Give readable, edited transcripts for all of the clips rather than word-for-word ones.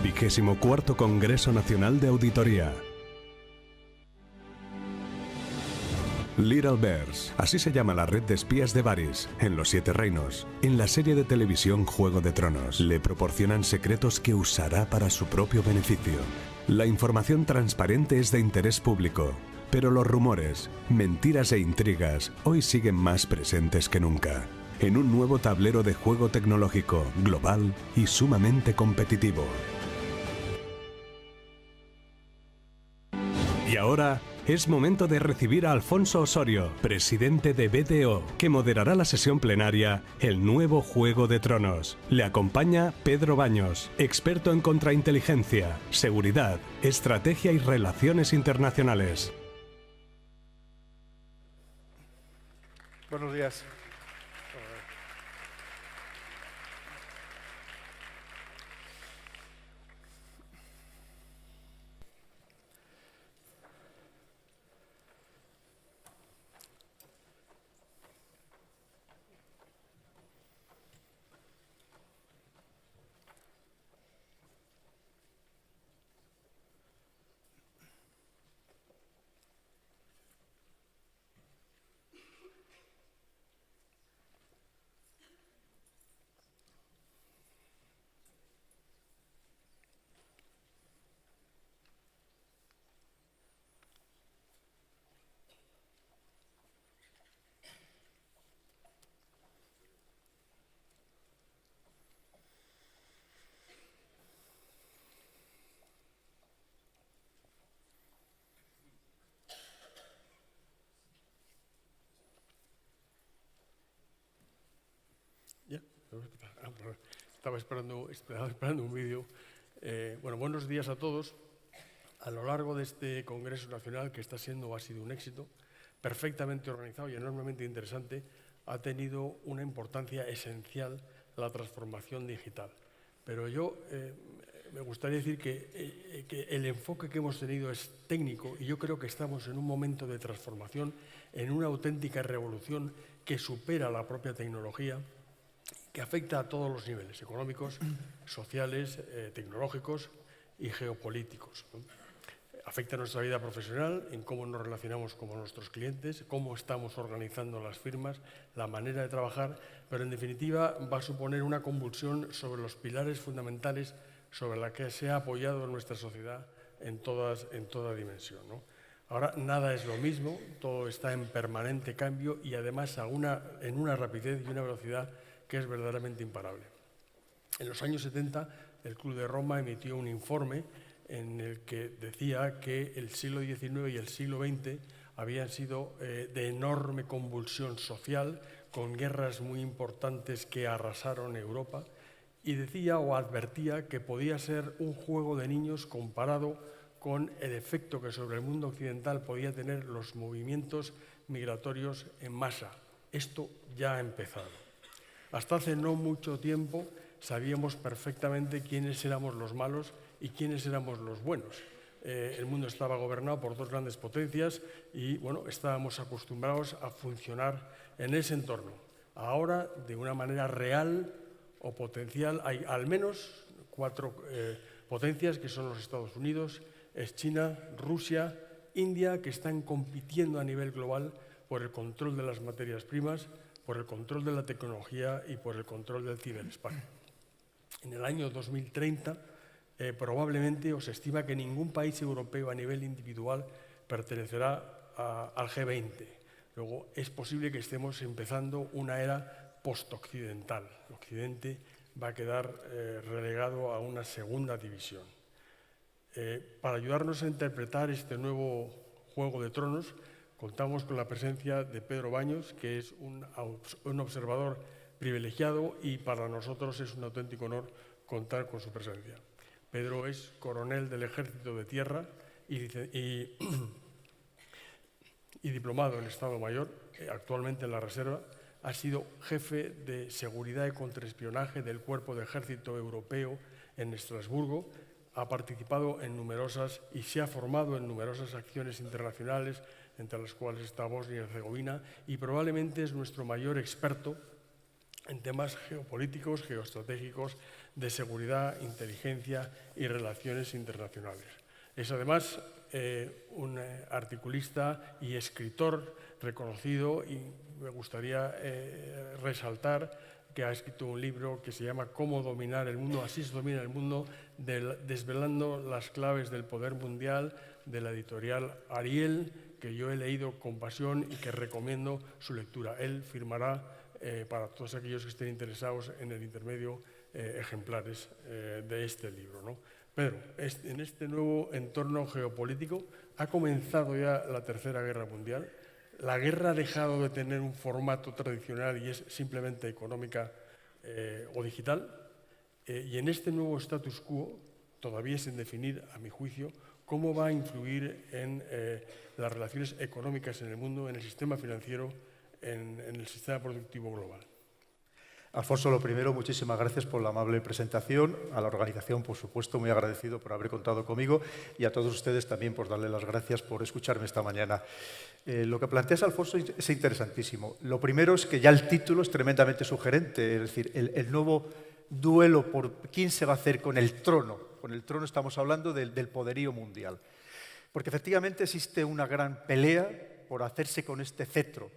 24º Congreso Nacional de Auditoría. Little Bears, así se llama la red de espías de Varys, en los Siete Reinos. En la serie de televisión Juego de Tronos, le proporcionan secretos que usará para su propio beneficio. La información transparente es de interés público, pero los rumores, mentiras e intrigas hoy siguen más presentes que nunca. En un nuevo tablero de juego tecnológico, global y sumamente competitivo. Y ahora es momento de recibir a Alfonso Osorio, presidente de BDO, que moderará la sesión plenaria El Nuevo Juego de Tronos. Le acompaña Pedro Baños, experto en contrainteligencia, seguridad, estrategia y relaciones internacionales. Buenos días. Estaba esperando un vídeo. Bueno, buenos días a todos. A lo largo de este Congreso Nacional, que está siendo o ha sido un éxito, perfectamente organizado y enormemente interesante, ha tenido una importancia esencial la transformación digital. Pero yo me gustaría decir que el enfoque que hemos tenido es técnico y yo creo que estamos en un momento de transformación, en una auténtica revolución que supera la propia tecnología, que afecta a todos los niveles, económicos, sociales, tecnológicos y geopolíticos, ¿no? Afecta a nuestra vida profesional, en cómo nos relacionamos con nuestros clientes, cómo estamos organizando las firmas, la manera de trabajar, pero en definitiva va a suponer una convulsión sobre los pilares fundamentales sobre la que se ha apoyado nuestra sociedad en toda dimensión, ¿no? Ahora nada es lo mismo, todo está en permanente cambio y además en una rapidez y una velocidad que es verdaderamente imparable. En los años 70, el Club de Roma emitió un informe en el que decía que el siglo XIX y el siglo XX habían sido de enorme convulsión social, con guerras muy importantes que arrasaron Europa, y decía o advertía que podía ser un juego de niños comparado con el efecto que sobre el mundo occidental podía tener los movimientos migratorios en masa. Esto ya ha empezado. Hasta hace no mucho tiempo sabíamos perfectamente quiénes éramos los malos y quiénes éramos los buenos. El mundo estaba gobernado por dos grandes potencias y bueno, estábamos acostumbrados a funcionar en ese entorno. Ahora, de una manera real o potencial, hay al menos cuatro potencias, que son los Estados Unidos, es China, Rusia, India, que están compitiendo a nivel global por el control de las materias primas, por el control de la tecnología y por el control del ciberespacio. En el año 2030, probablemente se estima que ningún país europeo a nivel individual pertenecerá al G20. Luego, es posible que estemos empezando una era post-occidental. Occidente va a quedar relegado a una segunda división. Para ayudarnos a interpretar este nuevo Juego de Tronos, contamos con la presencia de Pedro Baños, que es un observador privilegiado y para nosotros es un auténtico honor contar con su presencia. Pedro es coronel del Ejército de Tierra y diplomado en Estado Mayor, actualmente en la Reserva. Ha sido jefe de seguridad y contraespionaje del Cuerpo de Ejército Europeo en Estrasburgo. Ha participado en numerosas y se ha formado en numerosas acciones internacionales, entre las cuales está Bosnia y Herzegovina, y probablemente es nuestro mayor experto en temas geopolíticos, geoestratégicos, de seguridad, inteligencia y relaciones internacionales. Es además un articulista y escritor reconocido, y me gustaría resaltar que ha escrito un libro que se llama Cómo dominar el mundo, así se domina el mundo, desvelando las claves del poder mundial, de la editorial Ariel, que yo he leído con pasión y que recomiendo su lectura. Él firmará para todos aquellos que estén interesados en el intermedio ejemplares de este libro, ¿no? Pedro, en este nuevo entorno geopolítico ha comenzado ya la Tercera Guerra Mundial. La guerra ha dejado de tener un formato tradicional y es simplemente económica o digital. Y en este nuevo status quo, todavía sin definir, a mi juicio, cómo va a influir en las relaciones económicas en el mundo, en el sistema financiero, en el sistema productivo global. Alfonso, lo primero, muchísimas gracias por la amable presentación. A la organización, por supuesto, muy agradecido por haber contado conmigo y a todos ustedes también por darle las gracias por escucharme esta mañana. Lo que planteas, Alfonso, es interesantísimo. Lo primero es que ya el título es tremendamente sugerente, es decir, el nuevo duelo por quién se va a hacer con el trono. Con el trono estamos hablando del poderío mundial. Porque efectivamente existe una gran pelea por hacerse con este cetro.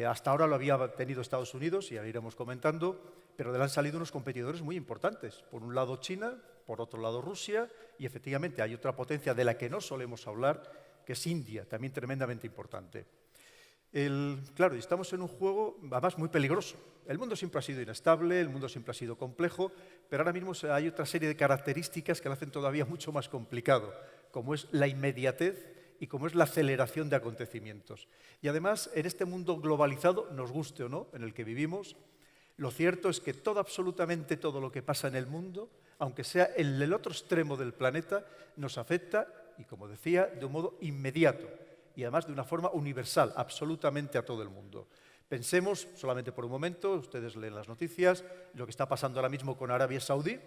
Hasta ahora lo había tenido Estados Unidos, y ya lo iremos comentando, pero de él han salido unos competidores muy importantes. Por un lado China, por otro lado Rusia, y efectivamente hay otra potencia de la que no solemos hablar, que es India, también tremendamente importante. Claro, y estamos en un juego, además, muy peligroso. El mundo siempre ha sido inestable, el mundo siempre ha sido complejo, pero ahora mismo hay otra serie de características que lo hacen todavía mucho más complicado, como es la inmediatez y como es la aceleración de acontecimientos. Y además, en este mundo globalizado, nos guste o no, en el que vivimos, lo cierto es que absolutamente todo lo que pasa en el mundo, aunque sea en el otro extremo del planeta, nos afecta, y como decía, de un modo inmediato, y además de una forma universal, absolutamente a todo el mundo. Pensemos, solamente por un momento, ustedes leen las noticias, lo que está pasando ahora mismo con Arabia Saudí,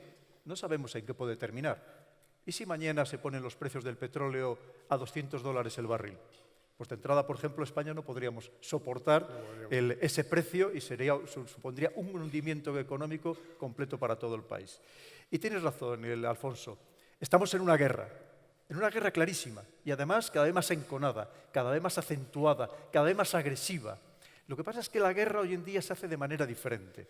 no sabemos en qué puede terminar. ¿Y si mañana se ponen los precios del petróleo a $200 el barril? Pues de entrada, por ejemplo, España no podríamos soportar ese precio y supondría un hundimiento económico completo para todo el país. Y tienes razón, Alfonso, estamos en una guerra clarísima y además cada vez más enconada, cada vez más acentuada, cada vez más agresiva. Lo que pasa es que la guerra hoy en día se hace de manera diferente.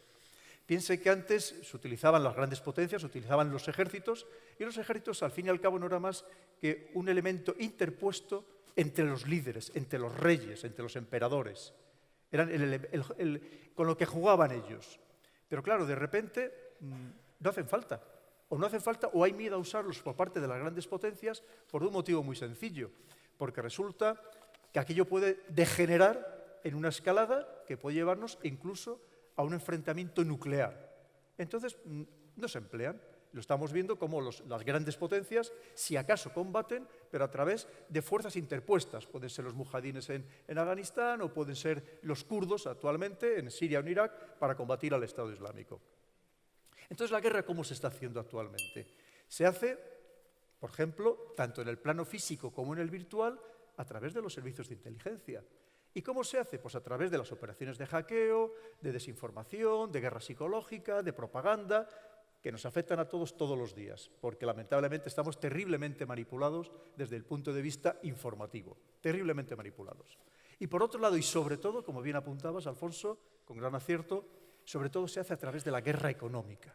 Piense que antes se utilizaban las grandes potencias, se utilizaban los ejércitos, y los ejércitos al fin y al cabo no era más que un elemento interpuesto entre los líderes, entre los reyes, entre los emperadores. Eran con lo que jugaban ellos. Pero claro, de repente no hacen falta. O hay miedo a usarlos por parte de las grandes potencias por un motivo muy sencillo. Porque resulta que aquello puede degenerar en una escalada que puede llevarnos incluso a un enfrentamiento nuclear. Entonces, no se emplean. Lo estamos viendo como las grandes potencias, si acaso combaten, pero a través de fuerzas interpuestas. Pueden ser los mujahidines en Afganistán o pueden ser los kurdos actualmente en Siria o en Irak para combatir al Estado Islámico. Entonces, ¿la guerra cómo se está haciendo actualmente? Se hace, por ejemplo, tanto en el plano físico como en el virtual, a través de los servicios de inteligencia. ¿Y cómo se hace? Pues a través de las operaciones de hackeo, de desinformación, de guerra psicológica, de propaganda, que nos afectan a todos los días, porque lamentablemente estamos terriblemente manipulados desde el punto de vista informativo, terriblemente manipulados. Y por otro lado, y sobre todo, como bien apuntabas, Alfonso, con gran acierto, sobre todo se hace a través de la guerra económica.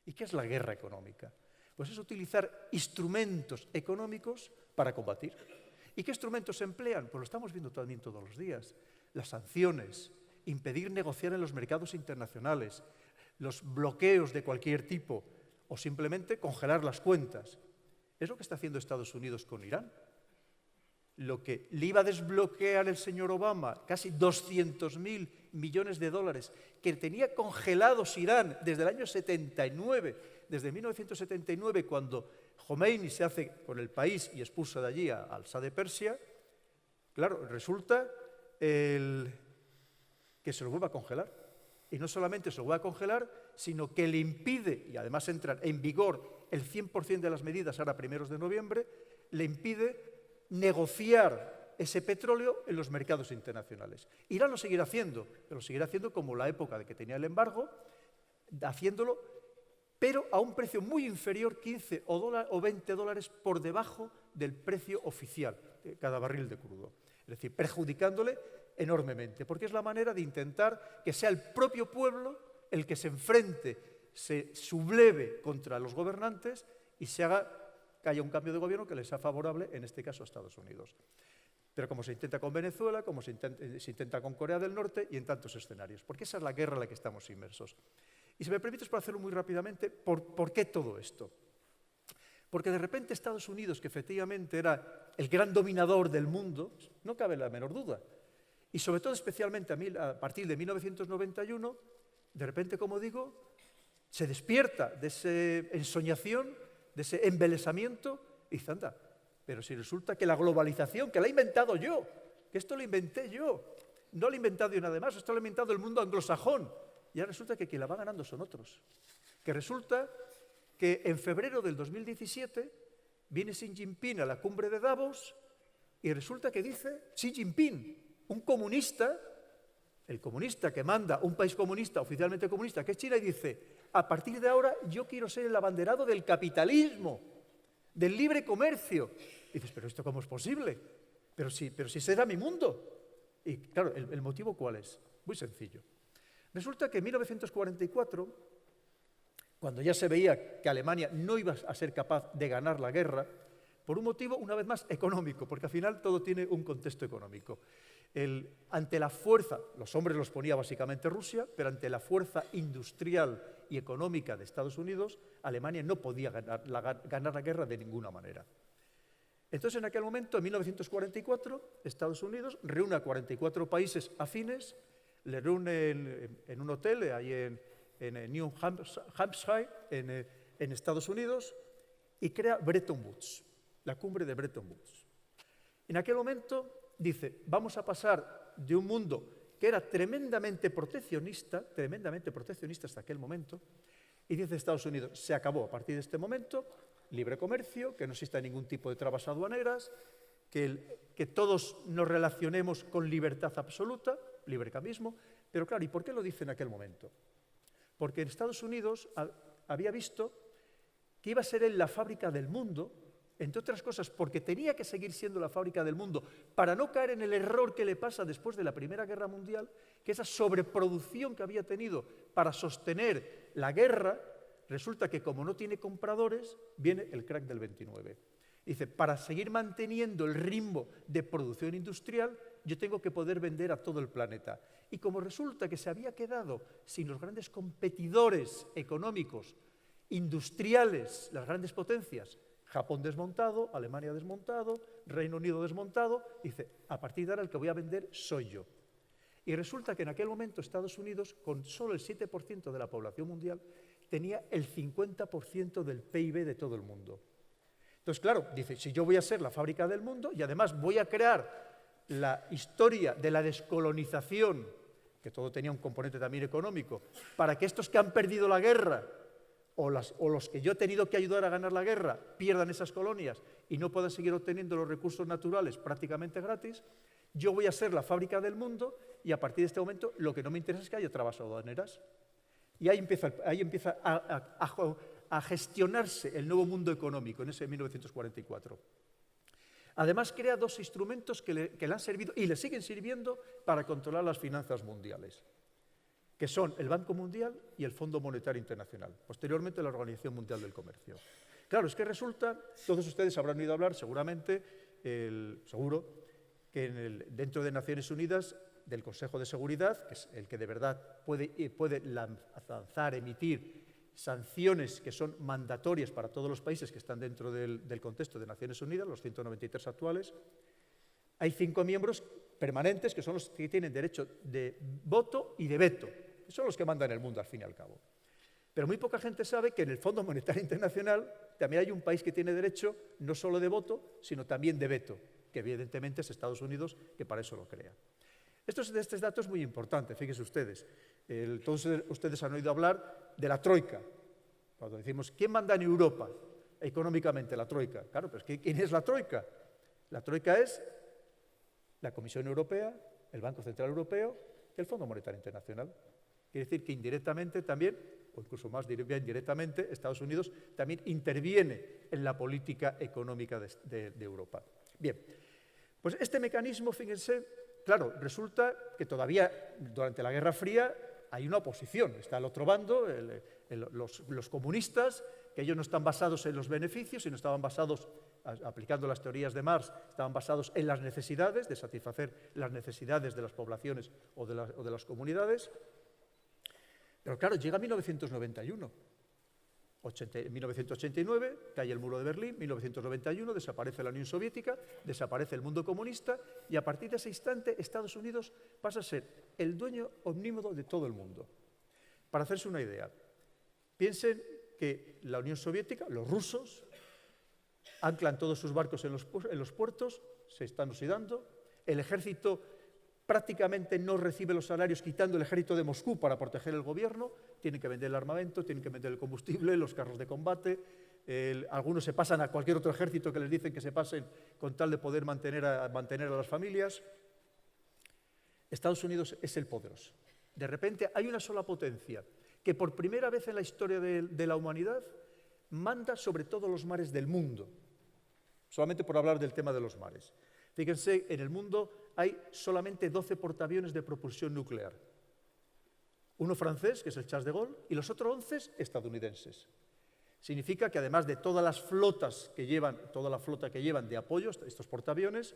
¿Y qué es la guerra económica? Pues es utilizar instrumentos económicos para combatir. ¿Y qué instrumentos se emplean? Pues lo estamos viendo también todos los días. Las sanciones, impedir negociar en los mercados internacionales, los bloqueos de cualquier tipo o simplemente congelar las cuentas. Es lo que está haciendo Estados Unidos con Irán. Lo que le iba a desbloquear el señor Obama, casi 200.000 millones de dólares, que tenía congelados Irán desde el año 79, desde 1979, cuando Khomeini se hace con el país y expulsa de allí al Shah de Persia. Claro, resulta que se lo vuelve a congelar. Y no solamente se lo vuelve a congelar, sino que le impide, y además entran en vigor el 100% de las medidas ahora primeros de noviembre, le impide negociar ese petróleo en los mercados internacionales. Irán lo seguirá haciendo, pero lo seguirá haciendo como la época de que tenía el embargo, haciéndolo pero a un precio muy inferior, 15 o 20 dólares por debajo del precio oficial de cada barril de crudo. Es decir, perjudicándole enormemente, porque es la manera de intentar que sea el propio pueblo el que se enfrente, se subleve contra los gobernantes y que haya un cambio de gobierno que les sea favorable, en este caso a Estados Unidos. Pero como se intenta con Venezuela, como se intenta con Corea del Norte y en tantos escenarios, porque esa es la guerra en la que estamos inmersos. Y si me permites, para hacerlo muy rápidamente, ¿por qué todo esto? Porque de repente Estados Unidos, que efectivamente era el gran dominador del mundo, no cabe la menor duda, y sobre todo especialmente a partir de 1991, de repente, como digo, se despierta de esa ensoñación, de ese embelesamiento, y dice, anda, pero si resulta que la globalización, que la he inventado yo, que esto lo inventé yo, no lo he inventado yo nada más, esto lo ha inventado el mundo anglosajón, y ahora resulta que quien la va ganando son otros. Que resulta que en febrero del 2017 viene Xi Jinping a la cumbre de Davos y resulta que dice Xi Jinping, un comunista, el comunista que manda un país comunista, oficialmente comunista, que es China, y dice, a partir de ahora yo quiero ser el abanderado del capitalismo, del libre comercio. Y dices, ¿pero esto cómo es posible? Pero si ese era mi mundo. Y claro, ¿el motivo cuál es? Muy sencillo. Resulta que en 1944, cuando ya se veía que Alemania no iba a ser capaz de ganar la guerra, por un motivo, una vez más, económico, porque al final todo tiene un contexto económico. Ante la fuerza, los hombres los ponía básicamente Rusia, pero ante la fuerza industrial y económica de Estados Unidos, Alemania no podía ganar la guerra de ninguna manera. Entonces, en aquel momento, en 1944, Estados Unidos reúne a 44 países afines, le reúne en un hotel ahí en New Hampshire, en Estados Unidos, y crea Bretton Woods, la cumbre de Bretton Woods. En aquel momento dice, vamos a pasar de un mundo que era tremendamente proteccionista hasta aquel momento, y dice Estados Unidos, se acabó a partir de este momento, libre comercio, que no exista ningún tipo de trabas aduaneras, que todos nos relacionemos con libertad absoluta, librecambismo, pero claro, ¿y por qué lo dice en aquel momento? Porque en Estados Unidos había visto que iba a ser él la fábrica del mundo, entre otras cosas porque tenía que seguir siendo la fábrica del mundo para no caer en el error que le pasa después de la Primera Guerra Mundial, que esa sobreproducción que había tenido para sostener la guerra, resulta que como no tiene compradores, viene el crack del 29. Dice, para seguir manteniendo el ritmo de producción industrial, yo tengo que poder vender a todo el planeta. Y como resulta que se había quedado sin los grandes competidores económicos, industriales, las grandes potencias, Japón desmontado, Alemania desmontado, Reino Unido desmontado, dice, a partir de ahora el que voy a vender soy yo. Y resulta que en aquel momento Estados Unidos, con solo el 7% de la población mundial, tenía el 50% del PIB de todo el mundo. Entonces, claro, dice, si yo voy a ser la fábrica del mundo y además voy a crear la historia de la descolonización, que todo tenía un componente también económico, para que estos que han perdido la guerra o los que yo he tenido que ayudar a ganar la guerra pierdan esas colonias y no puedan seguir obteniendo los recursos naturales prácticamente gratis, yo voy a ser la fábrica del mundo y a partir de este momento lo que no me interesa es que haya trabas aduaneras. Y ahí empieza a gestionarse el nuevo mundo económico en ese 1944. Además, crea dos instrumentos que le han servido y le siguen sirviendo para controlar las finanzas mundiales, que son el Banco Mundial y el Fondo Monetario Internacional, posteriormente la Organización Mundial del Comercio. Claro, es que resulta, todos ustedes habrán oído hablar seguramente, seguro, que dentro de Naciones Unidas, del Consejo de Seguridad, que es el que de verdad puede lanzar, emitir sanciones que son mandatorias para todos los países que están dentro del contexto de Naciones Unidas, los 193 actuales, hay 5 miembros permanentes que son los que tienen derecho de voto y de veto. Son los que mandan el mundo, al fin y al cabo. Pero muy poca gente sabe que en el Fondo Monetario Internacional también hay un país que tiene derecho no solo de voto, sino también de veto, que evidentemente es Estados Unidos, que para eso lo crea. Este dato es muy importante, fíjense ustedes. Todos ustedes han oído hablar de la Troika. Cuando decimos, ¿quién manda en Europa económicamente? La Troika. Claro, pero ¿quién es la Troika? La Troika es la Comisión Europea, el Banco Central Europeo y el Fondo Monetario Internacional. Quiere decir que indirectamente también o incluso más directamente, Estados Unidos también interviene en la política económica de Europa. Bien, pues este mecanismo, fíjense, claro, resulta que todavía durante la Guerra Fría hay una oposición. Está al otro bando, los comunistas, que ellos no están basados en los beneficios, sino estaban basados, aplicando las teorías de Marx, estaban basados en las necesidades, de satisfacer las necesidades de las poblaciones o de las comunidades. Pero claro, llega 1991. 1989 cae el muro de Berlín, 1991 desaparece la Unión Soviética, desaparece el mundo comunista y a partir de ese instante Estados Unidos pasa a ser el dueño omnímodo de todo el mundo. Para hacerse una idea, piensen que la Unión Soviética, los rusos, anclan todos sus barcos en los puertos, se están oxidando, el ejército prácticamente no recibe los salarios, quitando el ejército de Moscú para proteger el gobierno, tienen que vender el armamento, tienen que vender el combustible, los carros de combate, algunos se pasan a cualquier otro ejército que les dicen que se pasen con tal de poder mantener a las familias. Estados Unidos es el poderoso. De repente hay una sola potencia que por primera vez en la historia de la humanidad manda sobre todos los mares del mundo, solamente por hablar del tema de los mares. Fíjense, en el mundo hay solamente 12 portaaviones de propulsión nuclear. Uno francés, que es el Charles de Gaulle, y los otros 11 estadounidenses. Significa que además de todas las flotas que llevan, toda la flota que llevan de apoyo, estos portaaviones,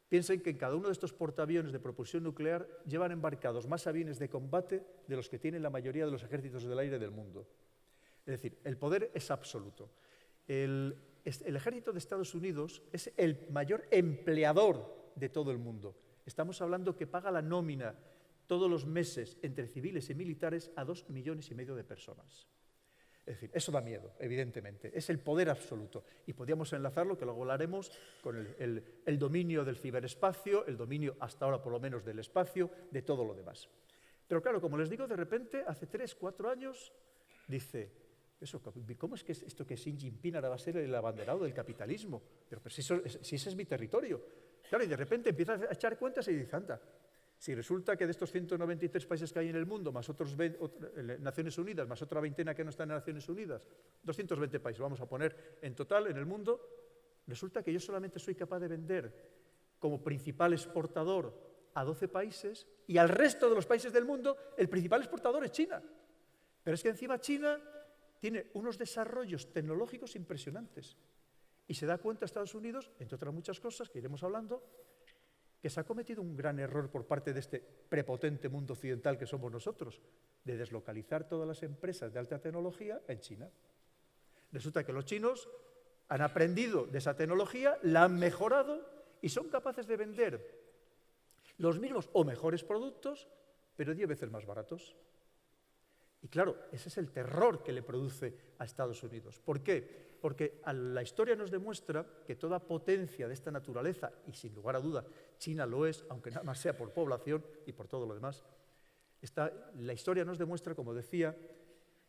piensen que en cada uno de estos portaaviones de propulsión nuclear llevan embarcados más aviones de combate de los que tienen la mayoría de los ejércitos del aire del mundo. Es decir, el poder es absoluto. El ejército de Estados Unidos es el mayor empleador de todo el mundo. Estamos hablando que paga la nómina todos los meses entre civiles y militares a 2,5 millones de personas. Es decir, eso da miedo, evidentemente. Es el poder absoluto. Y podríamos enlazarlo, que luego hablaremos, con el dominio del ciberespacio, el dominio, hasta ahora por lo menos, del espacio, de todo lo demás. Pero claro, como les digo, de repente, hace 3, 4 años, dice, ¿cómo es que esto que Xi Jinping ahora va a ser el abanderado del capitalismo? Pero si ese es mi territorio. Claro, y de repente empieza a echar cuentas y dice, anda, si resulta que de estos 193 países que hay en el mundo, más otros Naciones Unidas, más otra veintena que no están en Naciones Unidas, 220 países, vamos a poner en total en el mundo, resulta que yo solamente soy capaz de vender como principal exportador a 12 países y al resto de los países del mundo el principal exportador es China. Pero es que encima China tiene unos desarrollos tecnológicos impresionantes y se da cuenta Estados Unidos, entre otras muchas cosas que iremos hablando, que se ha cometido un gran error por parte de este prepotente mundo occidental que somos nosotros, de deslocalizar todas las empresas de alta tecnología en China. Resulta que los chinos han aprendido de esa tecnología, la han mejorado y son capaces de vender los mismos o mejores productos, pero 10 veces más baratos. Y claro, ese es el terror que le produce a Estados Unidos. ¿Por qué? Porque la historia nos demuestra que toda potencia de esta naturaleza, y sin lugar a duda China lo es, aunque nada más sea por población y por todo lo demás, la historia nos demuestra, como decía,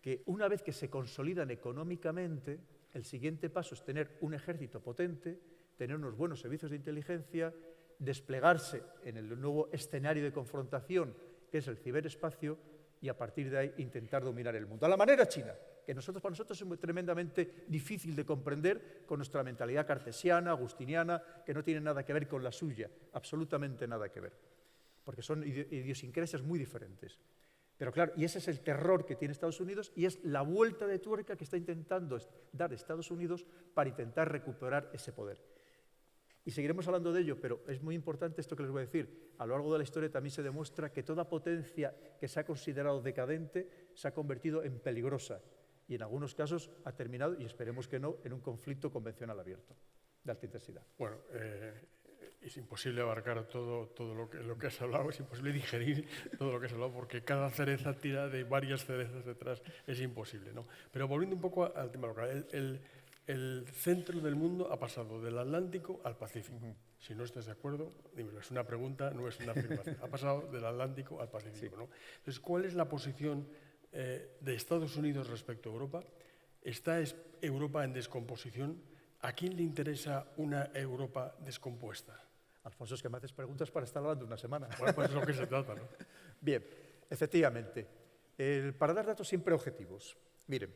que una vez que se consolidan económicamente, el siguiente paso es tener un ejército potente, tener unos buenos servicios de inteligencia, desplegarse en el nuevo escenario de confrontación, que es el ciberespacio, y a partir de ahí intentar dominar el mundo. A la manera china, que para nosotros es tremendamente difícil de comprender con nuestra mentalidad cartesiana, agustiniana, que no tiene nada que ver con la suya, absolutamente nada que ver, porque son idiosincrasias muy diferentes. Pero claro, y ese es el terror que tiene Estados Unidos y es la vuelta de tuerca que está intentando dar Estados Unidos para intentar recuperar ese poder. Y seguiremos hablando de ello, pero es muy importante esto que les voy a decir. A lo largo de la historia también se demuestra que toda potencia que se ha considerado decadente se ha convertido en peligrosa y en algunos casos ha terminado, y esperemos que no, en un conflicto convencional abierto de alta intensidad. Bueno, es imposible abarcar todo lo que has hablado, es imposible digerir todo lo que has hablado porque cada cereza tira de varias cerezas detrás, es imposible, ¿no? Pero volviendo un poco al tema local, el centro del mundo ha pasado del Atlántico al Pacífico. Si no estás de acuerdo, dímelo, es una pregunta, no es una afirmación. Ha pasado del Atlántico al Pacífico, ¿no? Entonces, ¿cuál es la posición de Estados Unidos respecto a Europa? ¿Está Europa en descomposición? ¿A quién le interesa una Europa descompuesta? Alfonso, es que me haces preguntas para estar hablando una semana. Bueno, pues es lo que se trata, ¿no? Bien, efectivamente. Para dar datos siempre objetivos. Miren,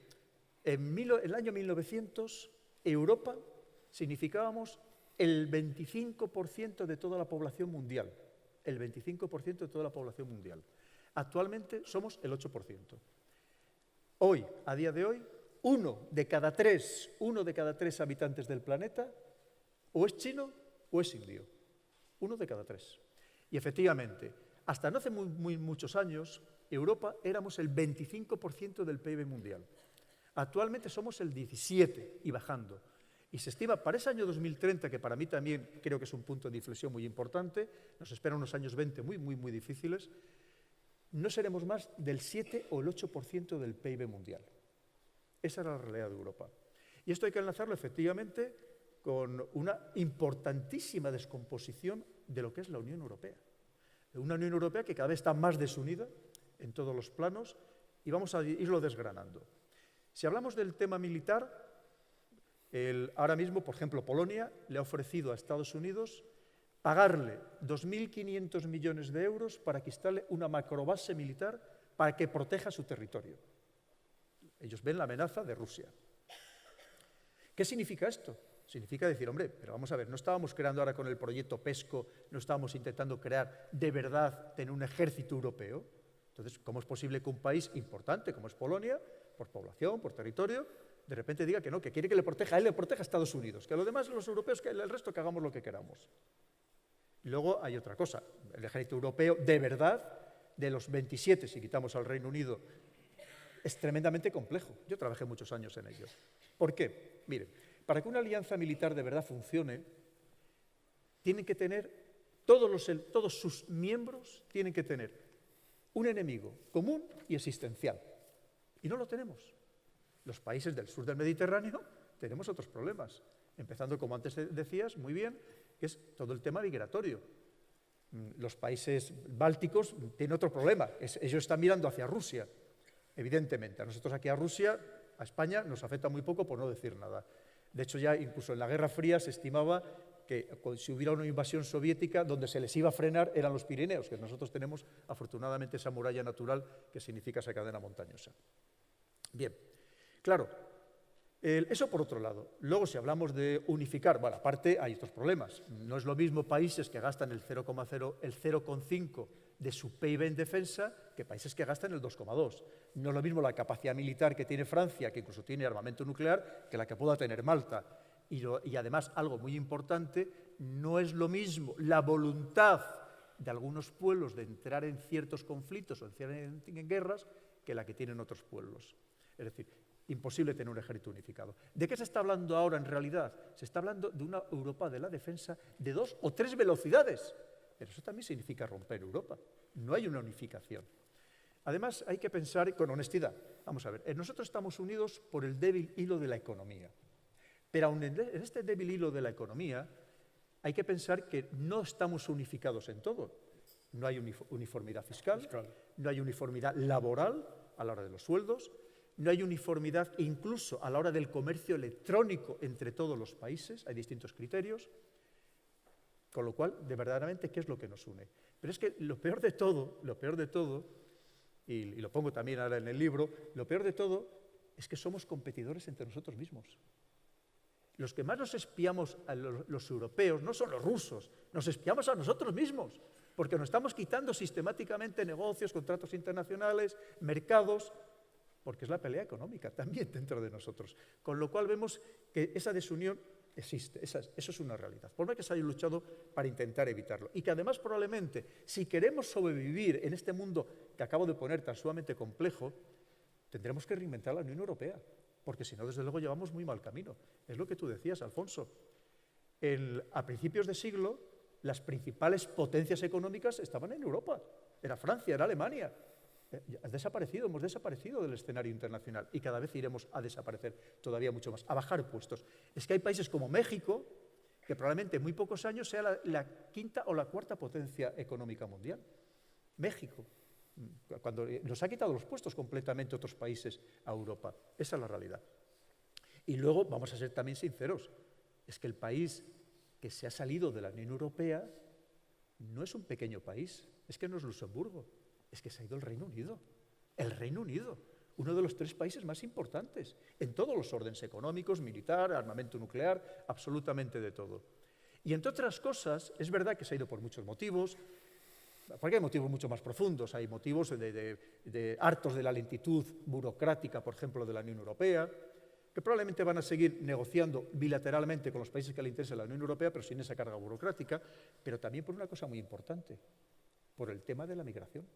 en el año 1900, Europa significábamos el 25% de toda la población mundial. El 25% de toda la población mundial. Actualmente somos el 8%. Hoy, a día de hoy, uno de cada tres habitantes del planeta o es chino o es indio. Uno de cada tres. Y efectivamente, hasta no hace muchos años, Europa éramos el 25% del PIB mundial. Actualmente somos el 17% y bajando. Y se estima para ese año 2030, que para mí también creo que es un punto de inflexión muy importante, nos esperan unos años 20 muy difíciles, no seremos más del 7 o el 8% del PIB mundial. Esa era la realidad de Europa. Y esto hay que enlazarlo efectivamente con una importantísima descomposición de lo que es la Unión Europea. Una Unión Europea que cada vez está más desunida en todos los planos y vamos a irlo desgranando. Si hablamos del tema militar, ahora mismo, por ejemplo, Polonia le ha ofrecido a Estados Unidos pagarle 2.500 millones de euros para que instale una macrobase militar para que proteja su territorio. Ellos ven la amenaza de Rusia. ¿Qué significa esto? Significa decir, hombre, pero vamos a ver, no estábamos creando ahora con el proyecto PESCO, no estábamos intentando crear de verdad, tener un ejército europeo. Entonces, ¿cómo es posible que un país importante como es Polonia, por población, por territorio, de repente diga que no, que quiere que le proteja, a él le proteja a Estados Unidos, que a los demás, los europeos, que el resto que hagamos lo que queramos? Y luego hay otra cosa, el ejército europeo, de verdad, de los 27, si quitamos al Reino Unido, es tremendamente complejo. Yo trabajé muchos años en ello. ¿Por qué? Miren, para que una alianza militar de verdad funcione, tienen que tener, todos sus miembros tienen que tener un enemigo común y existencial. Y no lo tenemos. Los países del sur del Mediterráneo tenemos otros problemas, empezando, como antes decías, muy bien, que es todo el tema migratorio. Los países bálticos tienen otro problema, ellos están mirando hacia Rusia, evidentemente. A nosotros aquí a Rusia, a España, nos afecta muy poco, por no decir nada. De hecho, ya incluso en la Guerra Fría se estimaba que si hubiera una invasión soviética, donde se les iba a frenar eran los Pirineos, que nosotros tenemos afortunadamente esa muralla natural que significa esa cadena montañosa. Bien, claro, eso por otro lado. Luego, si hablamos de unificar, bueno, aparte hay otros problemas. No es lo mismo países que gastan el 0,5 de su PIB en defensa que países que gastan el 2,2. No es lo mismo la capacidad militar que tiene Francia, que incluso tiene armamento nuclear, que la que pueda tener Malta. Y además, algo muy importante, no es lo mismo la voluntad de algunos pueblos de entrar en ciertos conflictos o entrar en guerras que la que tienen otros pueblos. Es decir, imposible tener un ejército unificado. ¿De qué se está hablando ahora en realidad? Se está hablando de una Europa de la defensa de 2 o 3 velocidades. Pero eso también significa romper Europa. No hay una unificación. Además, hay que pensar con honestidad. Vamos a ver, nosotros estamos unidos por el débil hilo de la economía. Pero aun en este débil hilo de la economía, hay que pensar que no estamos unificados en todo. No hay uniformidad fiscal, no hay uniformidad laboral a la hora de los sueldos, no hay uniformidad incluso a la hora del comercio electrónico entre todos los países, hay distintos criterios, con lo cual, de verdaderamente, ¿qué es lo que nos une? Pero es que lo peor de todo, y lo pongo también ahora en el libro, lo peor de todo es que somos competidores entre nosotros mismos. Los que más nos espiamos a los europeos no son los rusos, nos espiamos a nosotros mismos, porque nos estamos quitando sistemáticamente negocios, contratos internacionales, mercados, porque es la pelea económica también dentro de nosotros. Con lo cual vemos que esa desunión existe, eso es una realidad. Por más que se haya luchado para intentar evitarlo. Y que además probablemente, si queremos sobrevivir en este mundo que acabo de poner tan sumamente complejo, tendremos que reinventar la Unión Europea. Porque si no, desde luego, llevamos muy mal camino. Es lo que tú decías, Alfonso. A principios de siglo, las principales potencias económicas estaban en Europa. Era Francia, era Alemania. Hemos desaparecido del escenario internacional y cada vez iremos a desaparecer todavía mucho más, a bajar puestos. Es que hay países como México, que probablemente en muy pocos años sea la quinta o la cuarta potencia económica mundial. México. Cuando nos ha quitado los puestos completamente otros países a Europa. Esa es la realidad. Y luego, vamos a ser también sinceros, es que el país que se ha salido de la Unión Europea no es un pequeño país, es que no es Luxemburgo, es que se ha ido el Reino Unido. El Reino Unido, uno de los 3 países más importantes, en todos los órdenes económicos, militar, armamento nuclear, absolutamente de todo. Y entre otras cosas, es verdad que se ha ido por muchos motivos, porque hay motivos mucho más profundos, hay motivos de hartos de la lentitud burocrática, por ejemplo, de la Unión Europea, que probablemente van a seguir negociando bilateralmente con los países que le interesa la Unión Europea, pero sin esa carga burocrática, pero también por una cosa muy importante, por el tema de la migración.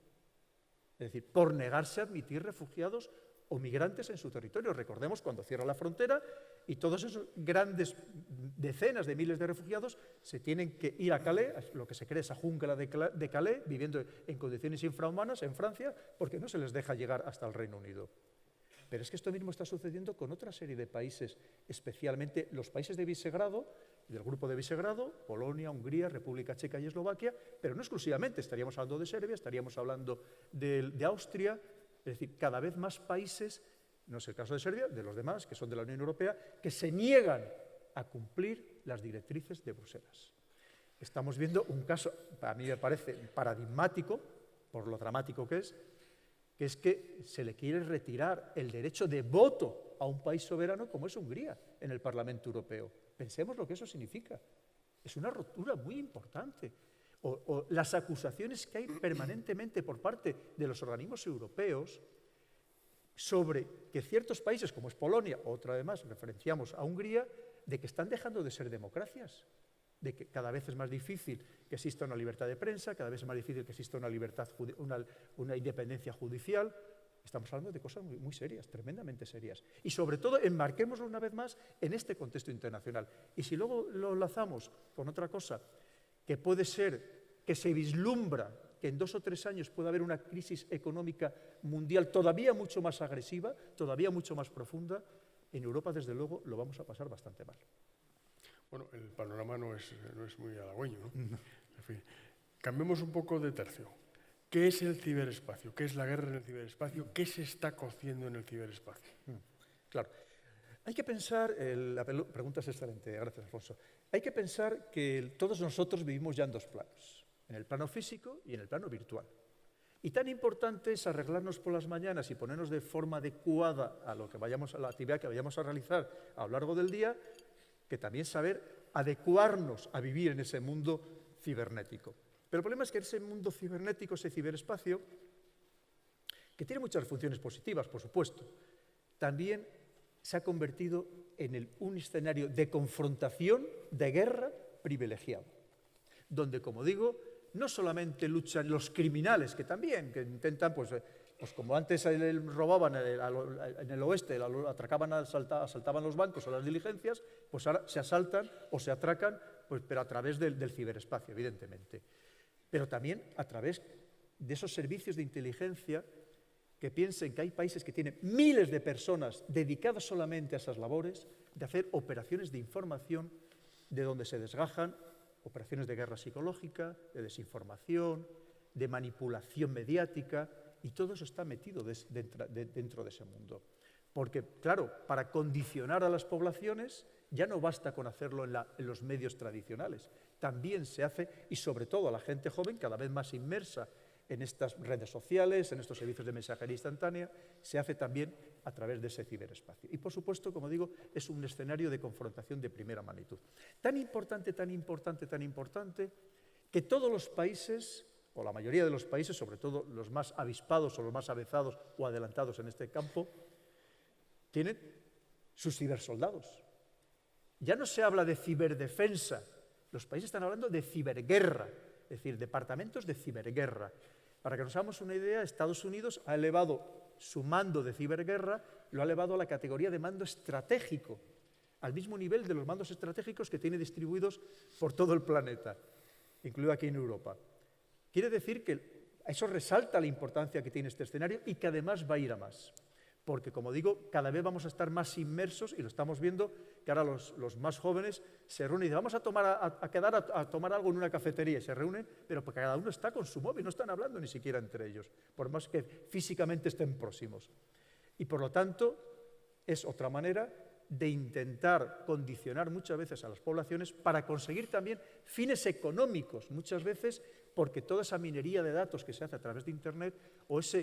Es decir, por negarse a admitir refugiados o migrantes en su territorio. Recordemos cuando cierra la frontera y todos esos grandes decenas de miles de refugiados se tienen que ir a Calais, lo que se cree esa jungla de Calais, viviendo en condiciones infrahumanas en Francia, porque no se les deja llegar hasta el Reino Unido. Pero es que esto mismo está sucediendo con otra serie de países, especialmente los países de Visegrado, del grupo de Visegrado, Polonia, Hungría, República Checa y Eslovaquia, pero no exclusivamente, estaríamos hablando de Serbia, estaríamos hablando de Austria, es decir, cada vez más países, no es el caso de Serbia, de los demás, que son de la Unión Europea, que se niegan a cumplir las directrices de Bruselas. Estamos viendo un caso, a mí me parece paradigmático, por lo dramático que es que se le quiere retirar el derecho de voto a un país soberano como es Hungría en el Parlamento Europeo. Pensemos lo que eso significa. Es una ruptura muy importante. O las acusaciones que hay permanentemente por parte de los organismos europeos sobre que ciertos países, como es Polonia, otra vez más referenciamos a Hungría, de que están dejando de ser democracias, de que cada vez es más difícil que exista una libertad de prensa, cada vez es más difícil que exista una independencia judicial. Estamos hablando de cosas muy, muy serias, tremendamente serias. Y sobre todo, enmarquémoslo una vez más en este contexto internacional. Y si luego lo enlazamos con otra cosa, que puede ser que se vislumbra que en 2 o 3 años puede haber una crisis económica mundial todavía mucho más agresiva, todavía mucho más profunda, en Europa, desde luego, lo vamos a pasar bastante mal. Bueno, el panorama no es muy halagüeño, ¿no? En fin, cambiemos un poco de tercio. ¿Qué es el ciberespacio? ¿Qué es la guerra en el ciberespacio? ¿Qué se está cociendo en el ciberespacio? Claro. Hay que pensar, la pregunta es excelente, gracias Alfonso. Hay que pensar que todos nosotros vivimos ya en 2 planos, en el plano físico y en el plano virtual. Y tan importante es arreglarnos por las mañanas y ponernos de forma adecuada a la actividad que vayamos a realizar a lo largo del día, que también saber adecuarnos a vivir en ese mundo cibernético. Pero el problema es que ese mundo cibernético, ese ciberespacio, que tiene muchas funciones positivas, por supuesto, también se ha convertido en un escenario de confrontación, de guerra privilegiado, donde, como digo, no solamente luchan los criminales, que también, que intentan, pues como antes robaban en el oeste, asaltaban los bancos o las diligencias, pues ahora se asaltan o se atracan, pues, pero a través del ciberespacio, evidentemente. Pero también a través de esos servicios de inteligencia que piensen que hay países que tienen miles de personas dedicadas solamente a esas labores, de hacer operaciones de información de donde se desgajan operaciones de guerra psicológica, de desinformación, de manipulación mediática, y todo eso está metido dentro de ese mundo. Porque, claro, para condicionar a las poblaciones ya no basta con hacerlo en los medios tradicionales, también se hace, y sobre todo a la gente joven, cada vez más inmersa en estas redes sociales, en estos servicios de mensajería instantánea, se hace también a través de ese ciberespacio. Y, por supuesto, como digo, es un escenario de confrontación de primera magnitud. Tan importante, que todos los países, o la mayoría de los países, sobre todo los más avispados o los más avezados o adelantados en este campo, tienen sus cibersoldados. Ya no se habla de ciberdefensa, los países están hablando de ciberguerra, es decir, departamentos de ciberguerra. Para que nos hagamos una idea, Estados Unidos ha elevado su mando de ciberguerra, lo ha elevado a la categoría de mando estratégico, al mismo nivel de los mandos estratégicos que tiene distribuidos por todo el planeta, incluido aquí en Europa. Quiere decir que eso resalta la importancia que tiene este escenario y que además va a ir a más. Porque, como digo, cada vez vamos a estar más inmersos, y lo estamos viendo, que ahora los más jóvenes se reúnen y dicen, vamos a quedar a tomar algo en una cafetería, y se reúnen, pero porque cada uno está con su móvil, no están hablando ni siquiera entre ellos, por más que físicamente estén próximos. Y por lo tanto, es otra manera de intentar condicionar muchas veces a las poblaciones para conseguir también fines económicos, muchas veces porque toda esa minería de datos que se hace a través de Internet o esa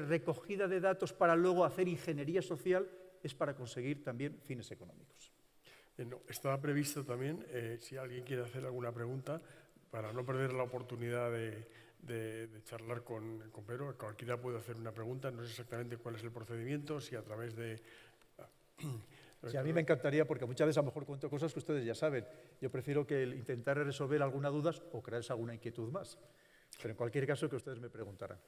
recogida de datos para luego hacer ingeniería social es para conseguir también fines económicos. No, estaba previsto también, si alguien quiere hacer alguna pregunta, para no perder la oportunidad de charlar con Pedro, cualquiera puede hacer una pregunta, no sé exactamente cuál es el procedimiento, si a través de... Sí, a mí me encantaría, porque muchas veces a lo mejor cuento cosas que ustedes ya saben. Yo prefiero que intentar resolver alguna duda o crearse alguna inquietud más. Pero en cualquier caso, que ustedes me preguntaran.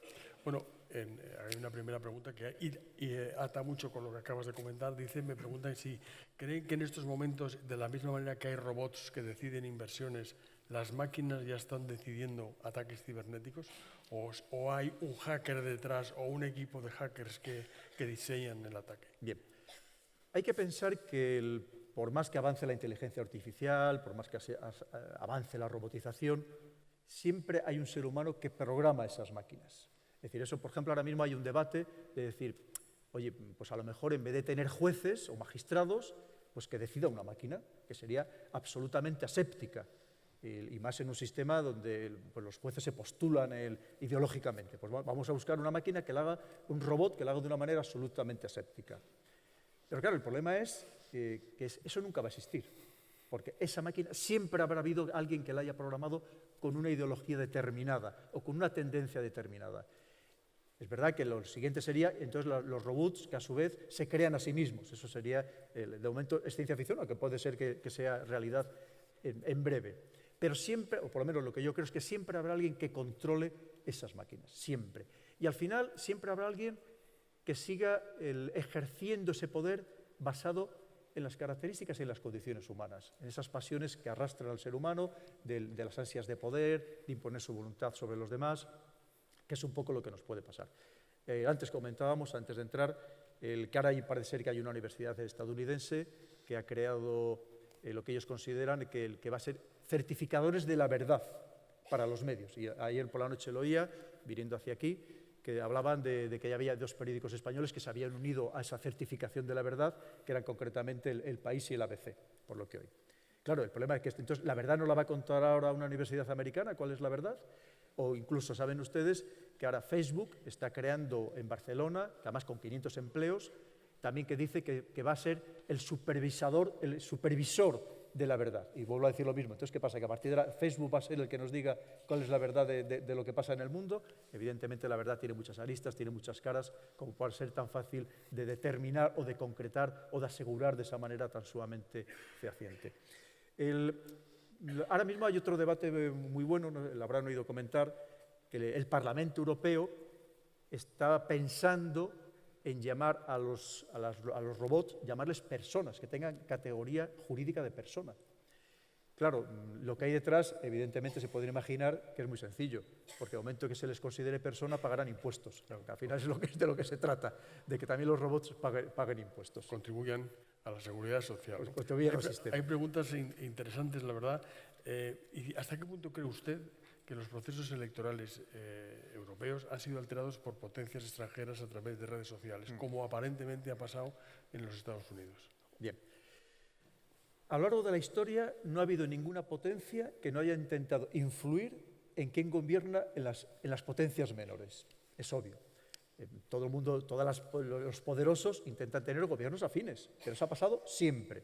Bueno, hay una primera pregunta que ata mucho con lo que acabas de comentar. Me preguntan si creen que en estos momentos, de la misma manera que hay robots que deciden inversiones, las máquinas ya están decidiendo ataques cibernéticos, o hay un hacker detrás o un equipo de hackers que diseñan el ataque. Bien. Hay que pensar que por más que avance la inteligencia artificial, por más que avance la robotización, siempre hay un ser humano que programa esas máquinas. Es decir, eso, por ejemplo, ahora mismo hay un debate de decir, oye, pues a lo mejor en vez de tener jueces o magistrados, pues que decida una máquina, que sería absolutamente aséptica, y más en un sistema donde pues, los jueces se postulan ideológicamente. Pues vamos a buscar una máquina que la haga, un robot que la haga de una manera absolutamente aséptica. Pero claro, el problema es que eso nunca va a existir, porque esa máquina siempre habrá habido alguien que la haya programado con una ideología determinada o con una tendencia determinada. Es verdad que lo siguiente sería, entonces, los robots que a su vez se crean a sí mismos. Eso sería, de momento, es ciencia ficción, aunque puede ser que sea realidad en breve. Pero siempre, o por lo menos lo que yo creo es que siempre habrá alguien que controle esas máquinas, siempre. Y al final siempre habrá alguien que siga ejerciendo ese poder basado en las características y en las condiciones humanas, en esas pasiones que arrastran al ser humano, de las ansias de poder, de imponer su voluntad sobre los demás, que es un poco lo que nos puede pasar. Antes comentábamos, antes de entrar, que ahora parece ser que hay una universidad estadounidense que ha creado lo que ellos consideran que va a ser certificadores de la verdad para los medios. Y ayer por la noche lo oía, viniendo hacia aquí, que hablaban de que ya había 2 periódicos españoles que se habían unido a esa certificación de la verdad, que eran concretamente El País y el ABC, por lo que hoy. Claro, el problema es que entonces la verdad no la va a contar ahora una universidad americana, ¿cuál es la verdad? O incluso saben ustedes que ahora Facebook está creando en Barcelona, además con 500 empleos, también que dice que va a ser el supervisor de la verdad. Y vuelvo a decir lo mismo. Entonces, ¿qué pasa? Que a partir de ahora Facebook va a ser el que nos diga cuál es la verdad de lo que pasa en el mundo. Evidentemente, la verdad tiene muchas aristas, tiene muchas caras, como para ser tan fácil de determinar o de concretar o de asegurar de esa manera tan sumamente fehaciente. Ahora mismo hay otro debate muy bueno, lo habrán oído comentar, que el Parlamento Europeo está pensando en llamar a los robots, llamarles personas, que tengan categoría jurídica de persona. Claro, lo que hay detrás, evidentemente, se pueden imaginar que es muy sencillo, porque al momento que se les considere persona, pagarán impuestos. Claro, que al final es de lo que se trata, de que también los robots paguen impuestos. Contribuyan a la seguridad social. Pues contribuyan al sistema. Hay preguntas interesantes, la verdad. ¿Y hasta qué punto cree usted que los procesos electorales europeos han sido alterados por potencias extranjeras a través de redes sociales, como aparentemente ha pasado en los Estados Unidos? Bien. A lo largo de la historia no ha habido ninguna potencia que no haya intentado influir en quién gobierna en las potencias menores. Es obvio. Todo el mundo, los poderosos intentan tener gobiernos afines, pero eso ha pasado siempre.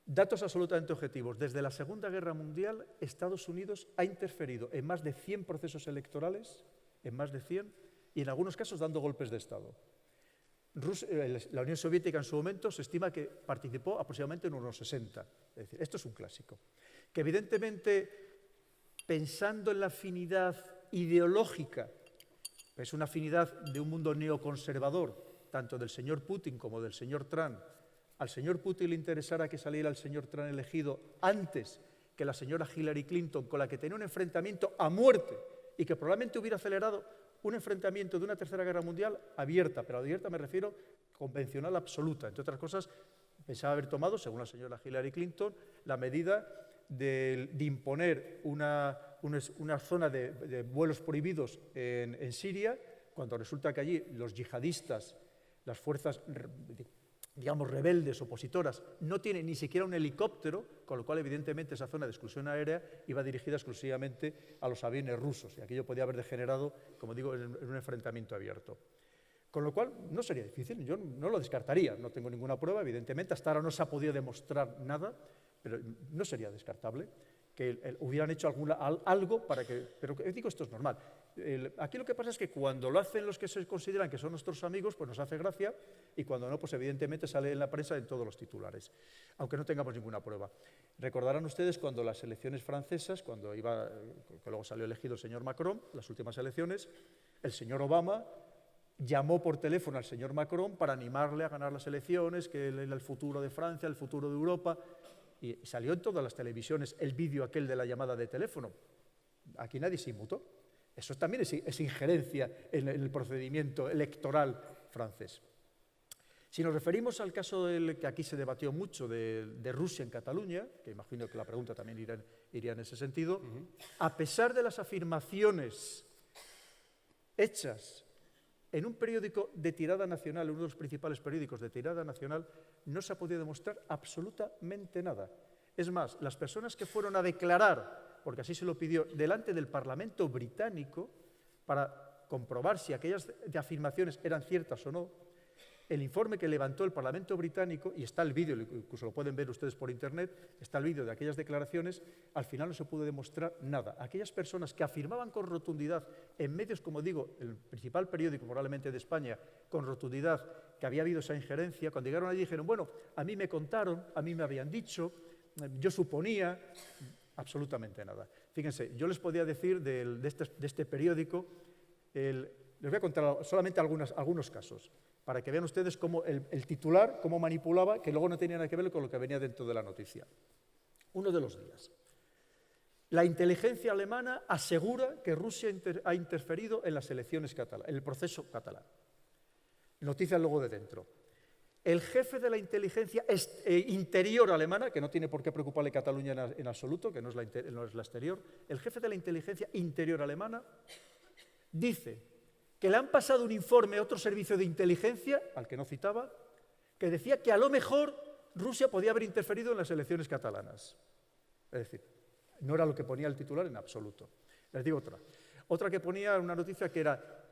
Datos absolutamente objetivos. Desde la Segunda Guerra Mundial, Estados Unidos ha interferido en más de 100 procesos electorales, en más de 100, y en algunos casos dando golpes de Estado. La Unión Soviética en su momento se estima que participó aproximadamente en unos 60. Es decir, esto es un clásico. Que evidentemente, pensando en la afinidad ideológica, es una afinidad de un mundo neoconservador, tanto del señor Putin como del señor Trump. Al señor Putin le interesara que saliera el señor Trump elegido antes que la señora Hillary Clinton, con la que tenía un enfrentamiento a muerte y que probablemente hubiera acelerado un enfrentamiento de una tercera guerra mundial abierta, pero abierta me refiero convencional absoluta. Entre otras cosas, pensaba haber tomado, según la señora Hillary Clinton, la medida de imponer una zona de vuelos prohibidos en Siria, cuando resulta que allí los yihadistas, las fuerzas digamos, rebeldes, opositoras, no tiene ni siquiera un helicóptero, con lo cual, evidentemente, esa zona de exclusión aérea iba dirigida exclusivamente a los aviones rusos, y aquello podía haber degenerado, como digo, en un enfrentamiento abierto. Con lo cual, no sería difícil, yo no lo descartaría, no tengo ninguna prueba, evidentemente, hasta ahora no se ha podido demostrar nada, pero no sería descartable que hubieran hecho algo para que... Pero digo, esto es normal. Aquí lo que pasa es que cuando lo hacen los que se consideran que son nuestros amigos, pues nos hace gracia, y cuando no, pues evidentemente sale en la prensa en todos los titulares, aunque no tengamos ninguna prueba. Recordarán ustedes cuando las elecciones francesas, que luego salió elegido el señor Macron, las últimas elecciones, el señor Obama llamó por teléfono al señor Macron para animarle a ganar las elecciones, que él era el futuro de Francia, el futuro de Europa, y salió en todas las televisiones el vídeo aquel de la llamada de teléfono. Aquí nadie se inmutó. Eso también es injerencia en el procedimiento electoral francés. Si nos referimos al caso que aquí se debatió mucho de Rusia en Cataluña, que imagino que la pregunta también iría en ese sentido, a pesar de las afirmaciones hechas en un periódico de tirada nacional, uno de los principales periódicos de tirada nacional, no se ha podido demostrar absolutamente nada. Es más, las personas que fueron a declarar, porque así se lo pidió, delante del Parlamento británico, para comprobar si aquellas afirmaciones eran ciertas o no, el informe que levantó el Parlamento británico, y está el vídeo, incluso lo pueden ver ustedes por internet, está el vídeo de aquellas declaraciones, al final no se pudo demostrar nada. Aquellas personas que afirmaban con rotundidad, en medios, como digo, el principal periódico probablemente de España, con rotundidad, que había habido esa injerencia, cuando llegaron allí dijeron, bueno, a mí me contaron, a mí me habían dicho, yo suponía, absolutamente nada. Fíjense, yo les podía decir de este periódico, les voy a contar solamente algunos casos, para que vean ustedes cómo el titular, cómo manipulaba, que luego no tenía nada que ver con lo que venía dentro de la noticia. Uno de los días. La inteligencia alemana asegura que Rusia ha interferido en las elecciones catalanas, en el proceso catalán. Noticia luego de dentro. El jefe de la inteligencia interior alemana, que no tiene por qué preocuparle Cataluña en absoluto, que no es la exterior, el jefe de la inteligencia interior alemana dice que le han pasado un informe a otro servicio de inteligencia, al que no citaba, que decía que a lo mejor Rusia podía haber interferido en las elecciones catalanas. Es decir, no era lo que ponía el titular en absoluto. Les digo otra. Otra que ponía una noticia que era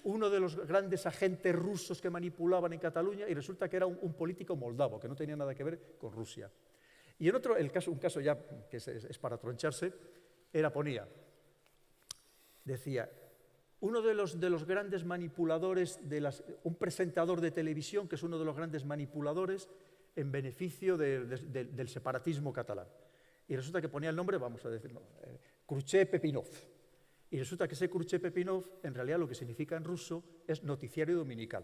uno de los grandes agentes rusos que manipulaban en Cataluña, y resulta que era un político moldavo, que no tenía nada que ver con Rusia. Y en otro, un caso ya que es para troncharse, decía, uno de los grandes manipuladores, un presentador de televisión que es uno de los grandes manipuladores en beneficio del separatismo catalán. Y resulta que ponía el nombre, vamos a decirlo, Khrushchev Pepinov. Y resulta que ese Khrushchev Pepinov, en realidad lo que significa en ruso es noticiario dominical.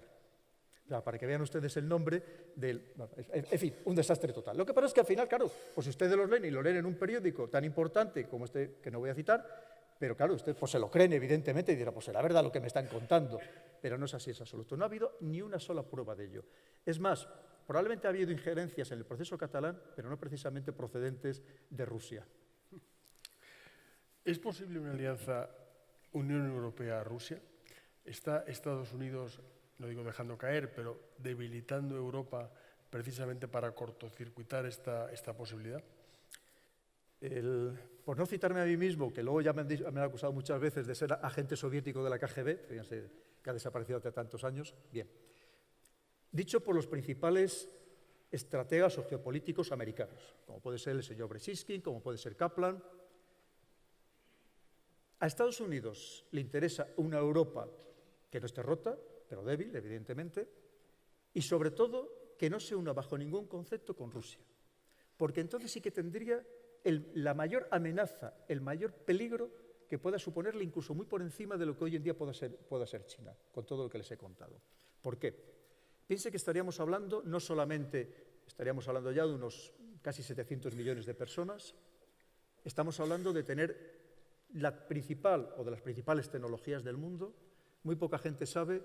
O sea, para que vean ustedes el nombre en fin, un desastre total. Lo que pasa es que al final, claro, pues si ustedes lo leen y lo leen en un periódico tan importante como este, que no voy a citar, pero claro, ustedes pues se lo creen evidentemente y dirán, pues será verdad lo que me están contando, pero no es así, es absoluto. No ha habido ni una sola prueba de ello. Es más, probablemente ha habido injerencias en el proceso catalán, pero no precisamente procedentes de Rusia. ¿Es posible una alianza Unión Europea-Rusia? ¿Está Estados Unidos, no digo dejando caer, pero debilitando Europa precisamente para cortocircuitar esta posibilidad? Por no citarme a mí mismo, que luego ya me han acusado muchas veces de ser agente soviético de la KGB, fíjense que ha desaparecido hace tantos años, bien, dicho por los principales estrategas o geopolíticos americanos, como puede ser el señor Brzezinski, como puede ser Kaplan. A Estados Unidos le interesa una Europa que no esté rota, pero débil, evidentemente, y sobre todo que no se una bajo ningún concepto con Rusia, porque entonces sí que tendría la mayor amenaza, el mayor peligro que pueda suponerle incluso muy por encima de lo que hoy en día pueda ser China, con todo lo que les he contado. ¿Por qué? Piense que estaríamos hablando, no solamente estaríamos hablando ya de unos casi 700 millones de personas, estamos hablando de tener la principal o de las principales tecnologías del mundo. Muy poca gente sabe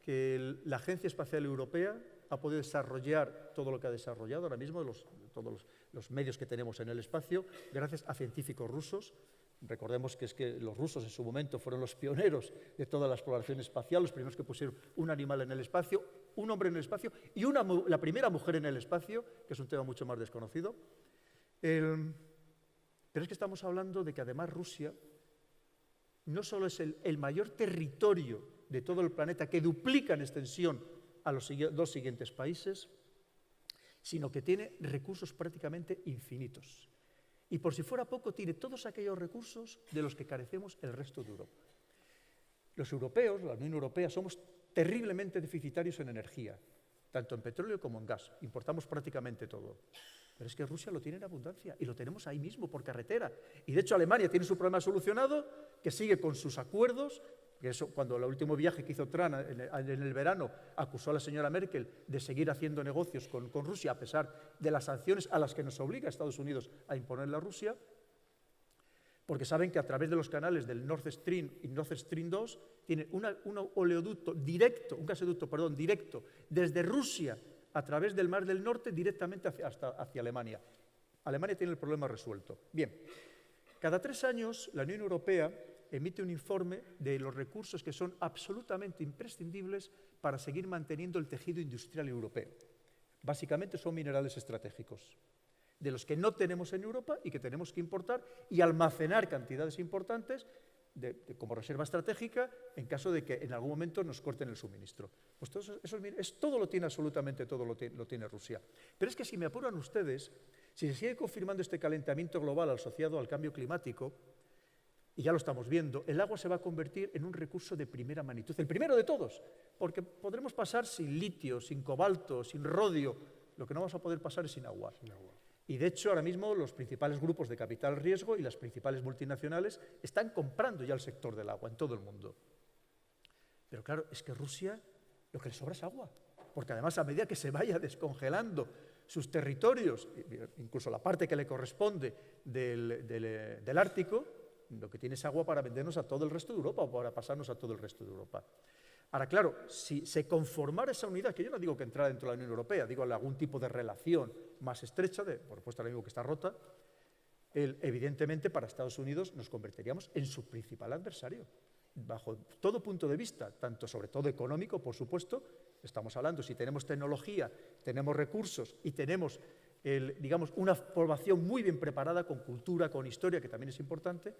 que la Agencia Espacial Europea ha podido desarrollar todo lo que ha desarrollado ahora mismo, todos los medios que tenemos en el espacio, gracias a científicos rusos, Recordemos que es que los rusos en su momento fueron los pioneros de toda la exploración espacial, los primeros que pusieron un animal en el espacio, un hombre en el espacio y la primera mujer en el espacio, que es un tema mucho más desconocido. Pero es que estamos hablando de que además Rusia no solo es el mayor territorio de todo el planeta, que duplica en extensión a los dos siguientes países, sino que tiene recursos prácticamente infinitos. Y por si fuera poco, tiene todos aquellos recursos de los que carecemos el resto de Europa. Los europeos, la Unión Europea, somos terriblemente deficitarios en energía, tanto en petróleo como en gas. Importamos prácticamente todo. Pero es que Rusia lo tiene en abundancia y lo tenemos ahí mismo, por carretera. Y de hecho Alemania tiene su problema solucionado, que sigue con sus acuerdos, que eso, cuando el último viaje que hizo Trump en el verano acusó a la señora Merkel de seguir haciendo negocios con Rusia a pesar de las sanciones a las que nos obliga Estados Unidos a imponerle a Rusia, porque saben que a través de los canales del Nord Stream y Nord Stream 2 tienen un oleoducto directo, un gasoducto, perdón, directo desde Rusia a través del Mar del Norte directamente hacia Alemania. Alemania tiene el problema resuelto. Bien, cada 3 años la Unión Europea emite un informe de los recursos que son absolutamente imprescindibles para seguir manteniendo el tejido industrial europeo. Básicamente son minerales estratégicos, de los que no tenemos en Europa y que tenemos que importar y almacenar cantidades importantes como reserva estratégica en caso de que en algún momento nos corten el suministro. Pues todo lo tiene, absolutamente todo lo tiene Rusia. Pero es que si me apuran ustedes, si se sigue confirmando este calentamiento global asociado al cambio climático, y ya lo estamos viendo, el agua se va a convertir en un recurso de primera magnitud, el primero de todos, porque podremos pasar sin litio, sin cobalto, sin rodio, lo que no vamos a poder pasar es sin agua. Y de hecho, ahora mismo los principales grupos de capital riesgo y las principales multinacionales están comprando ya el sector del agua en todo el mundo. Pero claro, es que Rusia lo que le sobra es agua, porque además a medida que se vaya descongelando sus territorios, incluso la parte que le corresponde del Ártico, lo que tiene es agua para vendernos a todo el resto de Europa o para pasarnos a todo el resto de Europa. Ahora, claro, si se conformara esa unidad, que yo no digo que entrara dentro de la Unión Europea, digo algún tipo de relación más estrecha, por supuesto ahora digo que está rota, evidentemente para Estados Unidos nos convertiríamos en su principal adversario, bajo todo punto de vista, tanto sobre todo económico, por supuesto, estamos hablando, si tenemos tecnología, tenemos recursos y tenemos digamos, una población muy bien preparada, con cultura, con historia, que también es importante,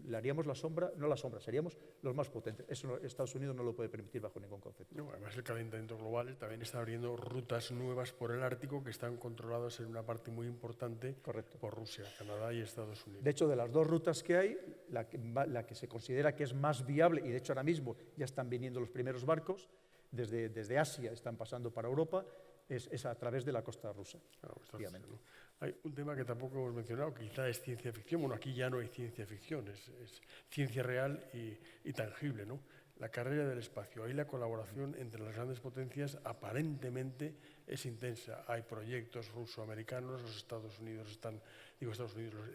le haríamos la sombra, no la sombra, seríamos los más potentes. Eso Estados Unidos no lo puede permitir bajo ningún concepto. No, además el calentamiento global también está abriendo rutas nuevas por el Ártico que están controladas en una parte muy importante por Rusia, Canadá y Estados Unidos. De hecho, de las dos rutas que hay, la que se considera que es más viable, y de hecho ahora mismo ya están viniendo los primeros barcos, desde Asia están pasando para Europa, es a través de la costa rusa. Claro, ¿no? Hay un tema que tampoco hemos mencionado, que quizá es ciencia ficción. Bueno, aquí ya no hay ciencia ficción, es ciencia real y tangible, ¿no? La carrera del espacio. Ahí la colaboración entre las grandes potencias aparentemente es intensa. Hay proyectos ruso-americanos, los Estados Unidos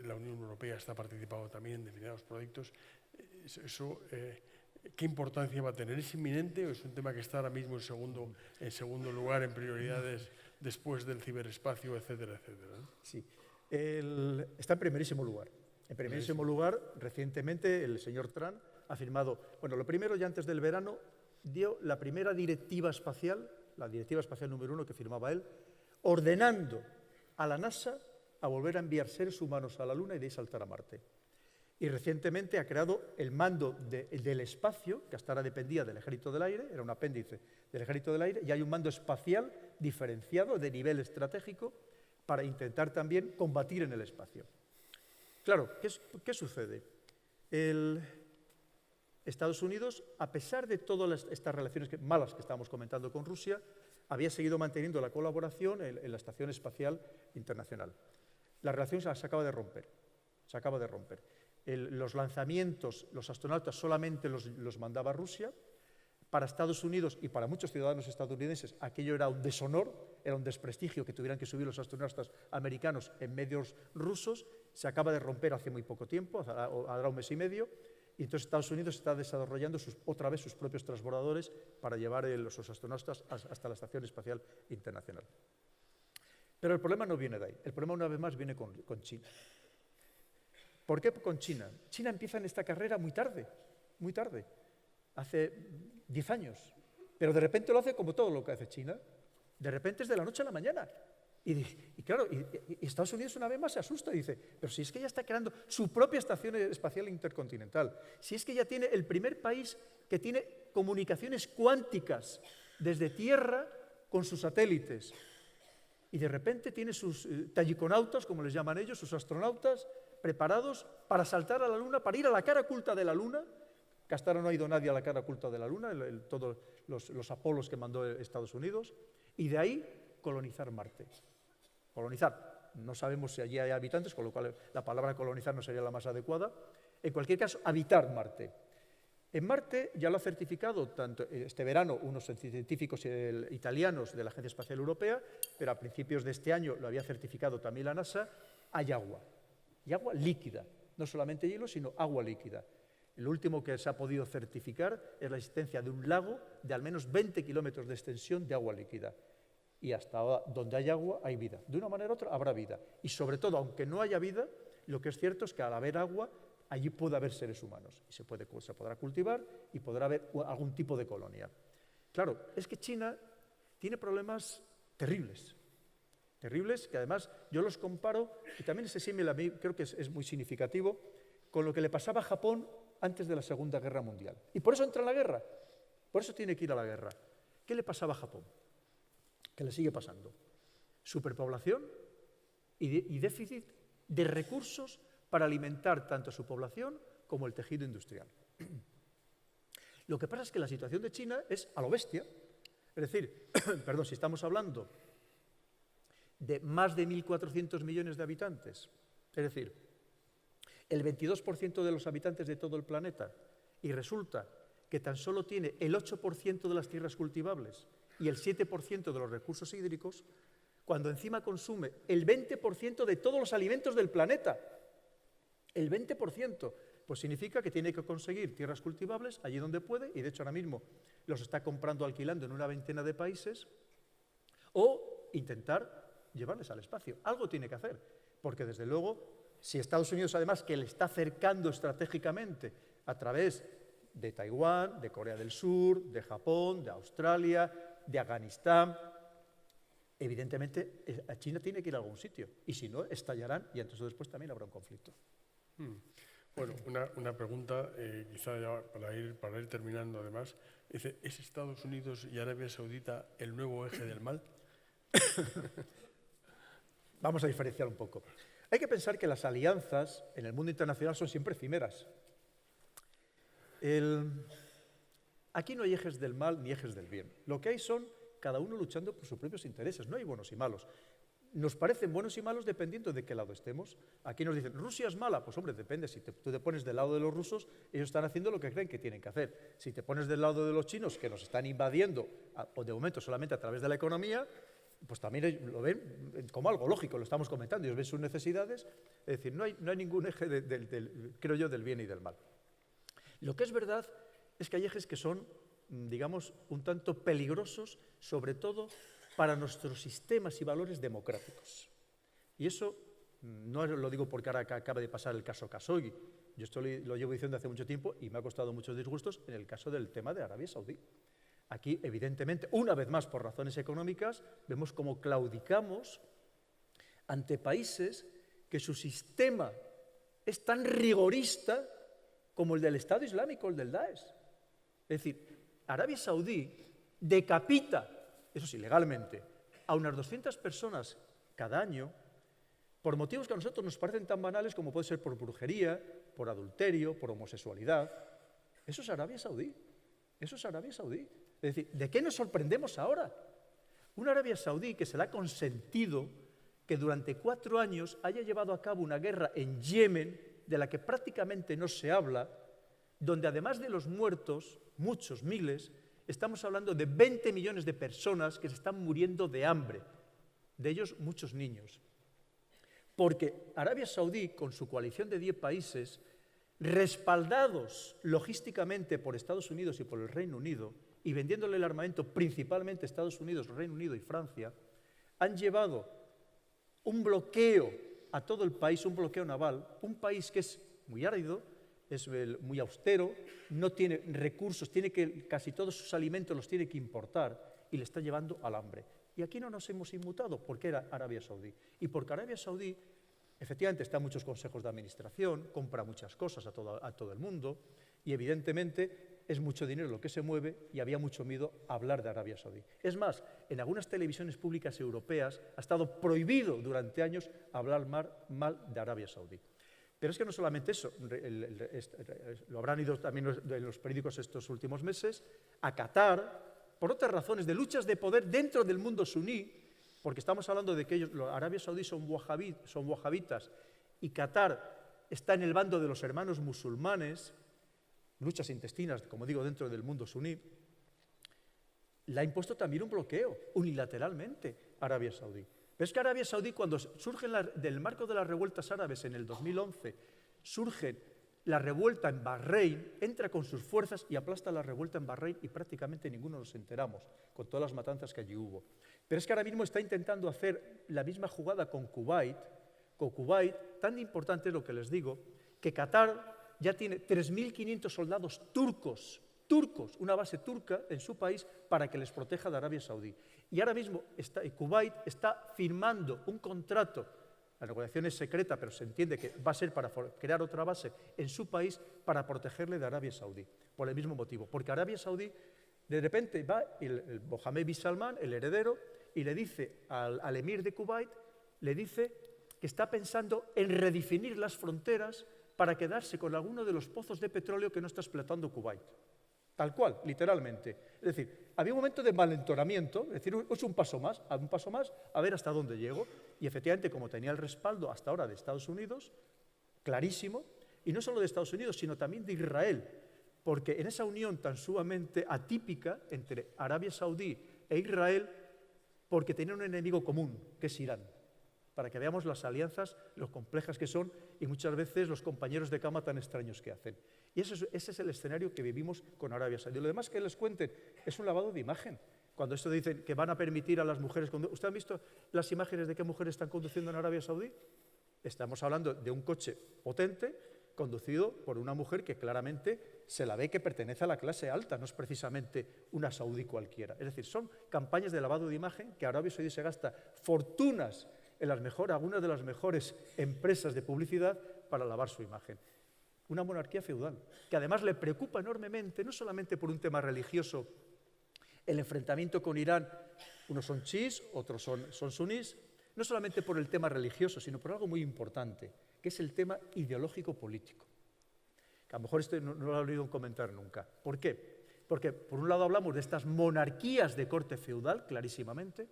la Unión Europea está participando también en determinados proyectos. Eso, ¿qué importancia va a tener? ¿Es inminente o es un tema que está ahora mismo en segundo lugar, en prioridades después del ciberespacio, etcétera, etcétera? Sí, está en primerísimo lugar. En primerísimo lugar, recientemente el señor Trump ha firmado, bueno, lo primero, ya antes del verano, dio la primera directiva espacial, la directiva espacial número 1 que firmaba él, ordenando a la NASA a volver a enviar seres humanos a la Luna y de ahí saltar a Marte. Y recientemente ha creado el mando del espacio, que hasta ahora dependía del Ejército del Aire, era un apéndice del Ejército del Aire, y hay un mando espacial diferenciado de nivel estratégico para intentar también combatir en el espacio. Claro, ¿qué sucede? Estados Unidos, a pesar de todas estas relaciones malas que estábamos comentando con Rusia, había seguido manteniendo la colaboración en la Estación Espacial Internacional. La relación se acaba de romper. Los lanzamientos, los astronautas solamente los mandaba Rusia. Para Estados Unidos y para muchos ciudadanos estadounidenses aquello era un deshonor, era un desprestigio que tuvieran que subir los astronautas americanos en medios rusos. Se acaba de romper hace muy poco tiempo, hará un mes y medio, y entonces Estados Unidos está desarrollando otra vez sus propios transbordadores para llevar los astronautas hasta la Estación Espacial Internacional. Pero el problema no viene de ahí, el problema una vez más viene con China. ¿Por qué con China? China empieza en esta carrera muy tarde, hace 10 años, pero de repente lo hace como todo lo que hace China, de repente es de la noche a la mañana. Y claro, Estados Unidos una vez más se asusta y dice, pero si es que ya está creando su propia estación espacial intercontinental, si es que ya tiene el primer país que tiene comunicaciones cuánticas desde Tierra con sus satélites, y de repente tiene sus talliconautas, como les llaman ellos, sus astronautas, preparados para saltar a la Luna, para ir a la cara oculta de la Luna, que hasta ahora no ha ido nadie a la cara oculta de la Luna, todos los Apolos que mandó Estados Unidos, y de ahí colonizar Marte. Colonizar, no sabemos si allí hay habitantes, con lo cual la palabra colonizar no sería la más adecuada. En cualquier caso, habitar Marte. En Marte ya lo ha certificado tanto este verano unos científicos italianos de la Agencia Espacial Europea, pero a principios de este año lo había certificado también la NASA, hay agua. Y agua líquida, no solamente hielo, sino agua líquida. Lo último que se ha podido certificar es la existencia de un lago de al menos 20 kilómetros de extensión de agua líquida. Y hasta ahora, donde hay agua, hay vida. De una manera u otra, habrá vida. Y sobre todo, aunque no haya vida, lo que es cierto es que al haber agua, allí puede haber seres humanos. Y se podrá cultivar y podrá haber algún tipo de colonia. Claro, es que China tiene problemas terribles. Terribles, que además yo los comparo, y también ese símil a mí creo que es muy significativo, con lo que le pasaba a Japón antes de la Segunda Guerra Mundial. Y por eso entra en la guerra. Por eso tiene que ir a la guerra. ¿Qué le pasaba a Japón? Que le sigue pasando. Superpoblación y déficit de recursos para alimentar tanto a su población como el tejido industrial. Lo que pasa es que la situación de China es a lo bestia. Es decir, perdón, si estamos hablando de más de 1.400 millones de habitantes, es decir, el 22% de los habitantes de todo el planeta, y resulta que tan solo tiene el 8% de las tierras cultivables y el 7% de los recursos hídricos, cuando encima consume el 20% de todos los alimentos del planeta, el 20%, pues significa que tiene que conseguir tierras cultivables allí donde puede, y de hecho ahora mismo los está comprando, alquilando en una veintena de países, o intentar llevarles al espacio. Algo tiene que hacer, porque desde luego, si Estados Unidos además que le está acercando estratégicamente a través de Taiwán, de Corea del Sur, de Japón, de Australia, de Afganistán, evidentemente a China tiene que ir a algún sitio, y si no, estallarán y entonces después también habrá un conflicto. Bueno, una pregunta, quizá ya para ir terminando además. Dice, ¿es Estados Unidos y Arabia Saudita el nuevo eje del mal? Vamos a diferenciar un poco. Hay que pensar que las alianzas en el mundo internacional son siempre efímeras. Aquí no hay ejes del mal ni ejes del bien. Lo que hay son cada uno luchando por sus propios intereses. No hay buenos y malos. Nos parecen buenos y malos dependiendo de qué lado estemos. Aquí nos dicen, ¿Rusia es mala? Pues hombre, depende. Si tú te pones del lado de los rusos, ellos están haciendo lo que creen que tienen que hacer. Si te pones del lado de los chinos, que nos están invadiendo, o de momento solamente a través de la economía, pues también lo ven como algo lógico, lo estamos comentando, ellos ven sus necesidades. Es decir, no hay ningún eje, creo yo, del bien y del mal. Lo que es verdad es que hay ejes que son, digamos, un tanto peligrosos, sobre todo para nuestros sistemas y valores democráticos. Y eso no lo digo porque ahora acaba de pasar el caso Khashoggi. Yo esto lo llevo diciendo hace mucho tiempo y me ha costado muchos disgustos en el caso del tema de Arabia Saudí. Aquí, evidentemente, una vez más por razones económicas, vemos cómo claudicamos ante países que su sistema es tan rigorista como el del Estado Islámico, el del Daesh. Es decir, Arabia Saudí decapita, eso sí, legalmente, a unas 200 personas cada año por motivos que a nosotros nos parecen tan banales como puede ser por brujería, por adulterio, por homosexualidad. Eso es Arabia Saudí. Eso es Arabia Saudí. Es decir, ¿de qué nos sorprendemos ahora? Una Arabia Saudí que se le ha consentido que durante 4 años haya llevado a cabo una guerra en Yemen, de la que prácticamente no se habla, donde además de los muertos, muchos, miles, estamos hablando de 20 millones de personas que se están muriendo de hambre, de ellos muchos niños. Porque Arabia Saudí, con su coalición de 10 países, respaldados logísticamente por Estados Unidos y por el Reino Unido, y vendiéndole el armamento principalmente a Estados Unidos, Reino Unido y Francia, han llevado un bloqueo a todo el país un bloqueo naval, un país que es muy árido, es muy austero, no tiene recursos, casi todos sus alimentos los tiene que importar y le está llevando al hambre. Y aquí no nos hemos inmutado porque era Arabia Saudí. Y porque Arabia Saudí, efectivamente, está en muchos consejos de administración, compra muchas cosas a todo el mundo y, evidentemente, es mucho dinero lo que se mueve y había mucho miedo a hablar de Arabia Saudí. Es más, en algunas televisiones públicas europeas ha estado prohibido durante años hablar mal de Arabia Saudí. Pero es que no solamente eso, lo habrán ido también en los periódicos estos últimos meses, a Qatar, por otras razones de luchas de poder dentro del mundo suní, porque estamos hablando de que ellos, Arabia Saudí son wahabitas y Qatar está en el bando de los hermanos musulmanes, luchas intestinas, como digo, dentro del mundo suní, le ha impuesto también un bloqueo unilateralmente a Arabia Saudí. Pero es que Arabia Saudí, cuando surge del marco de las revueltas árabes en el 2011, surge la revuelta en Bahrein, entra con sus fuerzas y aplasta la revuelta en Bahrein y prácticamente ninguno nos enteramos, con todas las matanzas que allí hubo. Pero es que ahora mismo está intentando hacer la misma jugada con Kuwait. Con Kuwait, tan importante es lo que les digo, que Qatar ya tiene 3.500 soldados turcos, una base turca en su país para que les proteja de Arabia Saudí. Y ahora mismo Kuwait está firmando un contrato, la negociación es secreta, pero se entiende que va a ser para crear otra base en su país para protegerle de Arabia Saudí, por el mismo motivo. Porque Arabia Saudí, de repente va el Mohammed bin Salman, el heredero, y le dice al emir de Kuwait, le dice que está pensando en redefinir las fronteras para quedarse con alguno de los pozos de petróleo que no está explotando Kuwait. Tal cual, literalmente. Es decir, había un momento de malentonamiento, es decir, es un paso más, a ver hasta dónde llego. Y efectivamente, como tenía el respaldo hasta ahora de Estados Unidos, clarísimo, y no solo de Estados Unidos, sino también de Israel, porque en esa unión tan sumamente atípica entre Arabia Saudí e Israel, porque tenían un enemigo común, que es Irán, para que veamos las alianzas, lo complejas que son y muchas veces los compañeros de cama tan extraños que hacen. Y ese es el escenario que vivimos con Arabia Saudí. Lo demás que les cuenten es un lavado de imagen. Cuando esto dicen que van a permitir a las mujeres... ¿Usted ha visto las imágenes de qué mujeres están conduciendo en Arabia Saudí? Estamos hablando de un coche potente conducido por una mujer que claramente se la ve que pertenece a la clase alta, no es precisamente una saudí cualquiera. Es decir, son campañas de lavado de imagen que Arabia Saudí se gasta fortunas en algunas de las mejores empresas de publicidad para lavar su imagen. Una monarquía feudal, que además le preocupa enormemente, no solamente por un tema religioso, el enfrentamiento con Irán, unos son chiíes, otros son sunís, no solamente por el tema religioso, sino por algo muy importante, que es el tema ideológico-político. Que a lo mejor esto no lo he oído comentar nunca. ¿Por qué? Porque por un lado hablamos de estas monarquías de corte feudal, clarísimamente,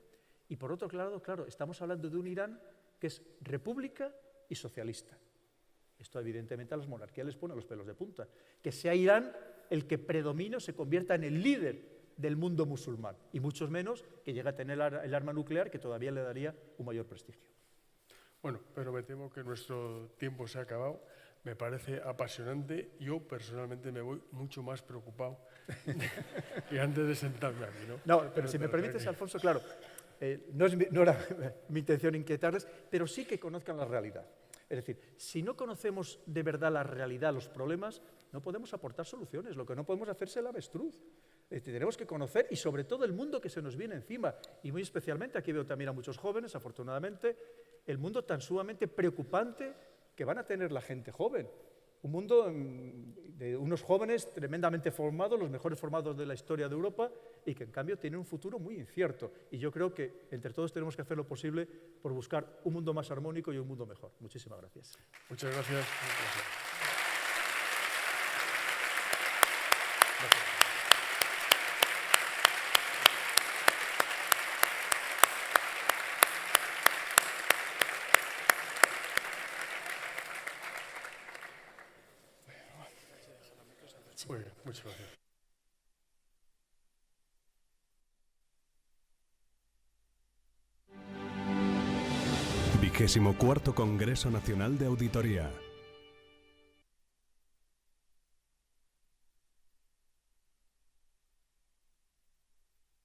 y por otro lado, claro, estamos hablando de un Irán que es república y socialista. Esto evidentemente a las monarquías les pone los pelos de punta. Que sea Irán el que predomine o se convierta en el líder del mundo musulmán, y muchos menos que llegue a tener el arma nuclear, que todavía le daría un mayor prestigio. Bueno, pero me temo que nuestro tiempo se ha acabado. Me parece apasionante. Yo personalmente me voy mucho más preocupado que antes de sentarme aquí, ¿no? No, pero si me permites, Alfonso, claro, no era mi intención inquietarles, pero sí que conozcan la realidad. Es decir, si no conocemos de verdad la realidad, los problemas, no podemos aportar soluciones. Lo que no podemos hacer es el avestruz. Tenemos que conocer, y sobre todo el mundo que se nos viene encima, y muy especialmente, aquí veo también a muchos jóvenes, afortunadamente, el mundo tan sumamente preocupante que van a tener la gente joven. Un mundo de unos jóvenes tremendamente formados, los mejores formados de la historia de Europa, y que en cambio tienen un futuro muy incierto. Y yo creo que entre todos tenemos que hacer lo posible por buscar un mundo más armónico y un mundo mejor. Muchísimas gracias. Muchas gracias. Muy bien, muchas gracias. º Congreso Nacional de Auditoría.